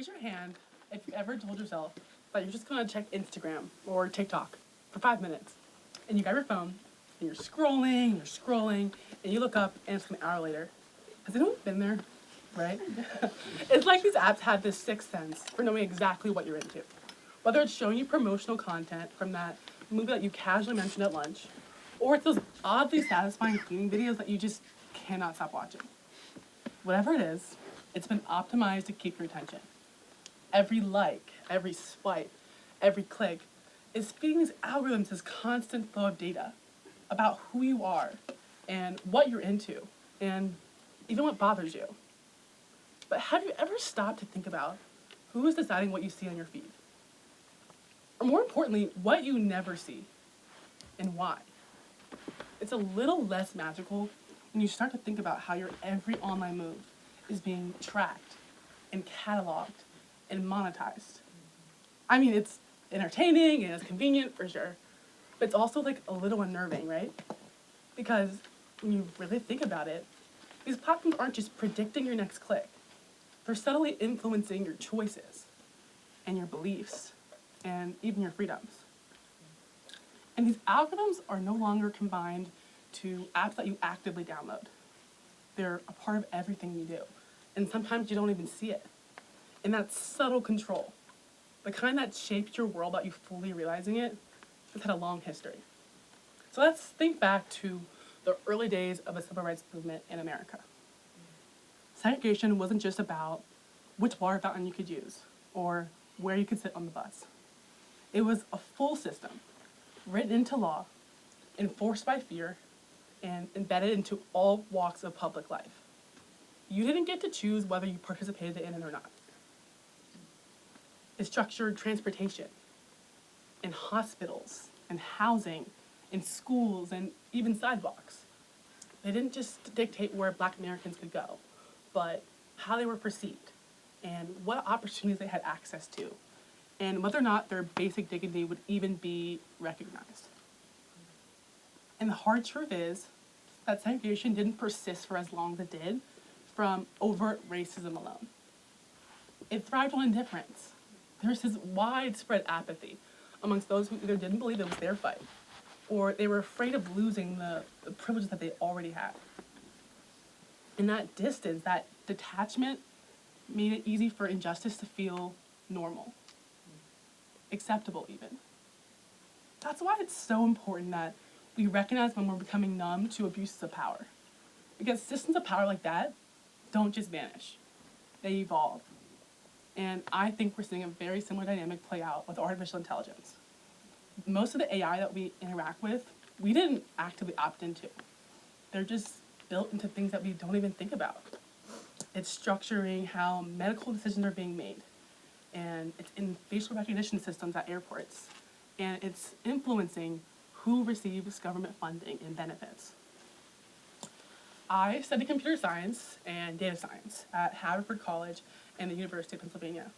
raise your hand if you ever told yourself that you're just gonna check Instagram or TikTok for 5 minutes, and you grab your phone and you're scrolling, and you look up and it's an hour later. Has anyone been there? Right? It's like these apps have this sixth sense for knowing exactly what you're into. Whether it's showing you promotional content from that movie that you casually mentioned at lunch, or it's those oddly satisfying cleaning videos that you just cannot stop watching. Whatever it is, it's been optimized to keep your attention. Every like, every swipe, every click is feeding these algorithms this constant flow of data about who you are and what you're into and even what bothers you. But have you ever stopped to think about who is deciding what you see on your feed? Or more importantly, what you never see and why? It's a little less magical when you start to think about how your every online move is being tracked and cataloged and monetized. I mean, it's entertaining and it's convenient for sure, but it's also like a little unnerving, right? Because when you really think about it, these platforms aren't just predicting your next click. They're subtly influencing your choices and your beliefs and even your freedoms. And these algorithms are no longer confined to apps that you actively download. They're a part of everything you do. And sometimes you don't even see it. And that subtle control, the kind that shapes your world without you fully realizing it, has had a long history. So let's think back to the early days of the civil rights movement in America. Segregation wasn't just about which water fountain you could use or where you could sit on the bus. It was a full system, written into law, enforced by fear, and embedded into all walks of public life. You didn't get to choose whether you participated in it or not. It structured transportation, and hospitals, and housing, and schools, and even sidewalks. They didn't just dictate where Black Americans could go, but how they were perceived, and what opportunities they had access to, and whether or not their basic dignity would even be recognized. And the hard truth is that segregation didn't persist for as long as it did from overt racism alone. It thrived on indifference. There's this widespread apathy amongst those who either didn't believe it was their fight, or they were afraid of losing the privileges that they already had. And that distance, that detachment, made it easy for injustice to feel normal, acceptable even. That's why it's so important that we recognize when we're becoming numb to abuses of power. Because systems of power like that don't just vanish, they evolve. And I think we're seeing a very similar dynamic play out with artificial intelligence. Most of the AI that we interact with, we didn't actively opt into. They're just built into things that we don't even think about. It's structuring how medical decisions are being made. And it's in facial recognition systems at airports. And it's influencing who receives government funding and benefits. I studied computer science and data science at Haverford College and the University of Pennsylvania,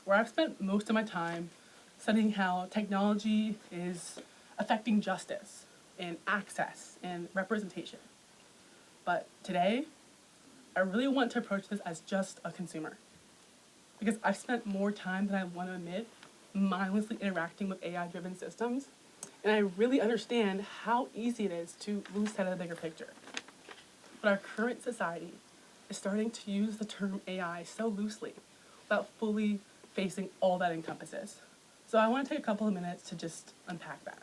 where I've spent most of my time studying how technology is affecting justice and access and representation. But today, I really want to approach this as just a consumer, because I've spent more time than I want to admit mindlessly interacting with AI-driven systems, and I really understand how easy it is to lose sight of the bigger picture. But our current society is starting to use the term AI so loosely without fully facing all that encompasses. So I want to take a couple of minutes to just unpack that.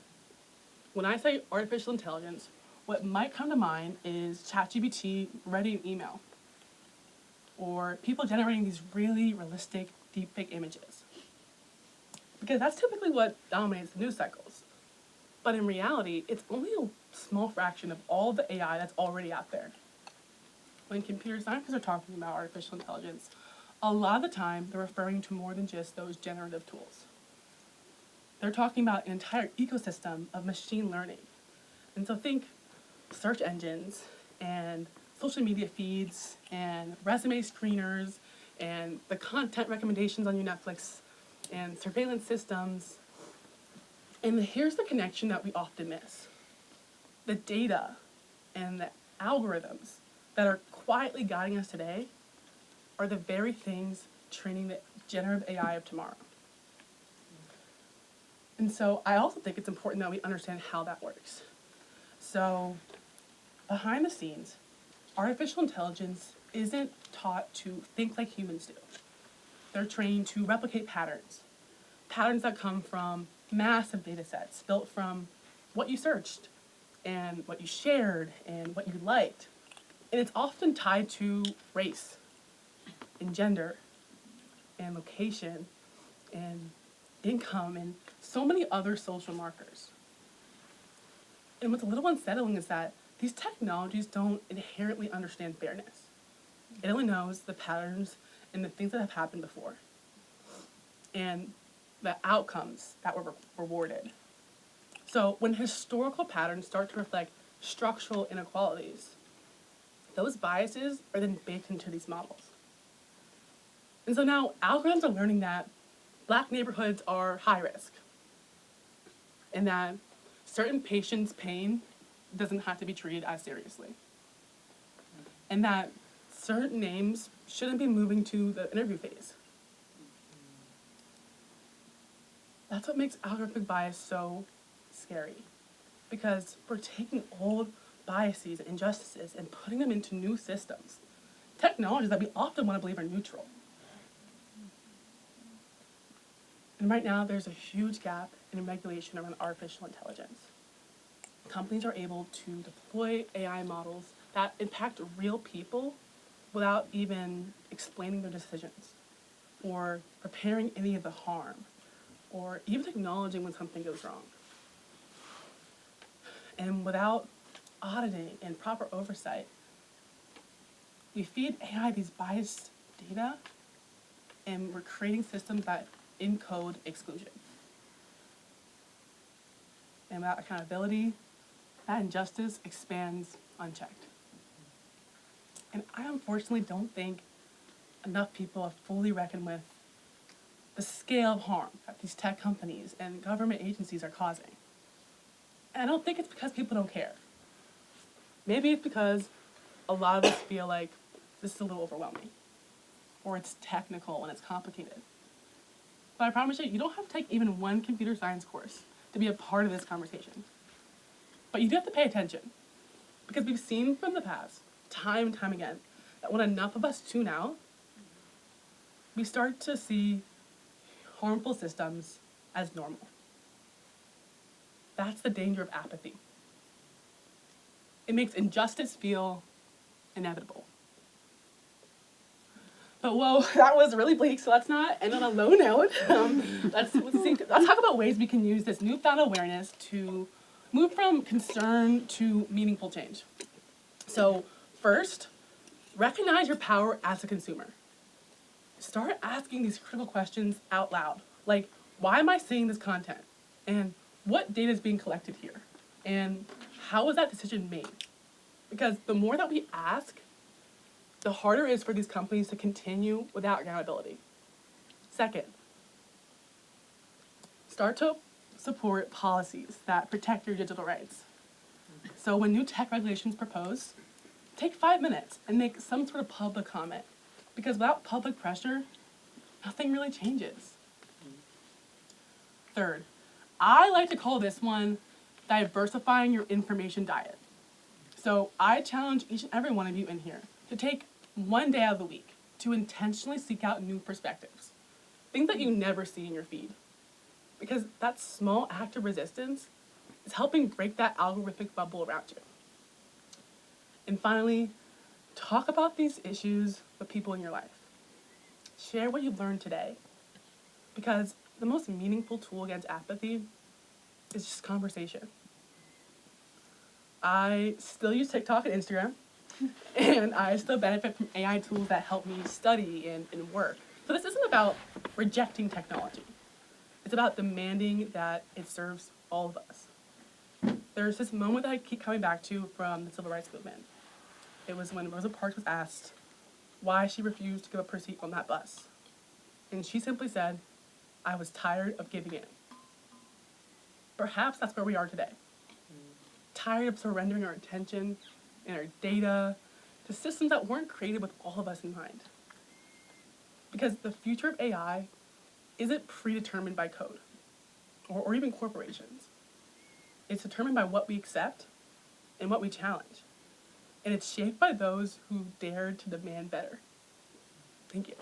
When I say artificial intelligence, what might come to mind is ChatGPT writing an email, or people generating these really realistic deepfake images. Because that's typically what dominates the news cycles. But in reality, it's only a small fraction of all the AI that's already out there. When computer scientists are talking about artificial intelligence, a lot of the time they're referring to more than just those generative tools. They're talking about an entire ecosystem of machine learning. And so think search engines and social media feeds and resume screeners and the content recommendations on your Netflix and surveillance systems. And here's the connection that we often miss. The data and the algorithms that are quietly guiding us today are the very things training the generative AI of tomorrow. And so I also think it's important that we understand how that works. So behind the scenes, artificial intelligence isn't taught to think like humans do. They're trained to replicate patterns that come from massive data sets built from what you searched and what you shared and what you liked. And it's often tied to race and gender and location and income and so many other social markers. And what's a little unsettling is that these technologies don't inherently understand fairness. It only knows the patterns and the things that have happened before and the outcomes that were rewarded. So when historical patterns start to reflect structural inequalities, those biases are then baked into these models. And so now algorithms are learning that Black neighborhoods are high risk and that certain patients' pain doesn't have to be treated as seriously. And that certain names shouldn't be moving to the interview phase. That's what makes algorithmic bias so scary, because we're taking old biases and injustices and putting them into new systems, technologies that we often want to believe are neutral. And right now, there's a huge gap in regulation around artificial intelligence. Companies are able to deploy AI models that impact real people without even explaining their decisions or preparing any of the harm or even acknowledging when something goes wrong. And without auditing and proper oversight, we feed AI these biased data and we're creating systems that encode exclusion. And without accountability, that injustice expands unchecked. And I unfortunately don't think enough people have fully reckoned with the scale of harm that these tech companies and government agencies are causing. And I don't think it's because people don't care. Maybe it's because a lot of us feel like this is a little overwhelming, or it's technical and it's complicated. But I promise you don't have to take even one computer science course to be a part of this conversation. But you do have to pay attention, because we've seen from the past, time and time again, that when enough of us tune out, we start to see harmful systems as normal. That's the danger of apathy. It makes injustice feel inevitable. But whoa, that was really bleak, so let's not end on a low note. Let's talk about ways we can use this newfound awareness to move from concern to meaningful change. So first, recognize your power as a consumer. Start asking these critical questions out loud, like, why am I seeing this content? And what data is being collected here? And how was that decision made? Because the more that we ask, the harder it is for these companies to continue without accountability. Second, start to support policies that protect your digital rights. So when new tech regulations propose, take 5 minutes and make some sort of public comment. Because without public pressure, nothing really changes. Third, I like to call this one diversifying your information diet. So I challenge each and every one of you in here to take one day out of the week to intentionally seek out new perspectives, things that you never see in your feed. Because that small act of resistance is helping break that algorithmic bubble around you. And finally, talk about these issues with people in your life. Share what you've learned today, because the most meaningful tool against apathy is just conversation. I still use TikTok and Instagram, and I still benefit from AI tools that help me study and work. So this isn't about rejecting technology. It's about demanding that it serves all of us. There's this moment that I keep coming back to from the civil rights movement. It was when Rosa Parks was asked why she refused to give up her seat on that bus. And she simply said, I was tired of giving in. Perhaps that's where we are today. Tired of surrendering our attention and our data to systems that weren't created with all of us in mind. Because the future of AI isn't predetermined by code or even corporations. It's determined by what we accept and what we challenge. And it's shaped by those who dare to demand better. Thank you.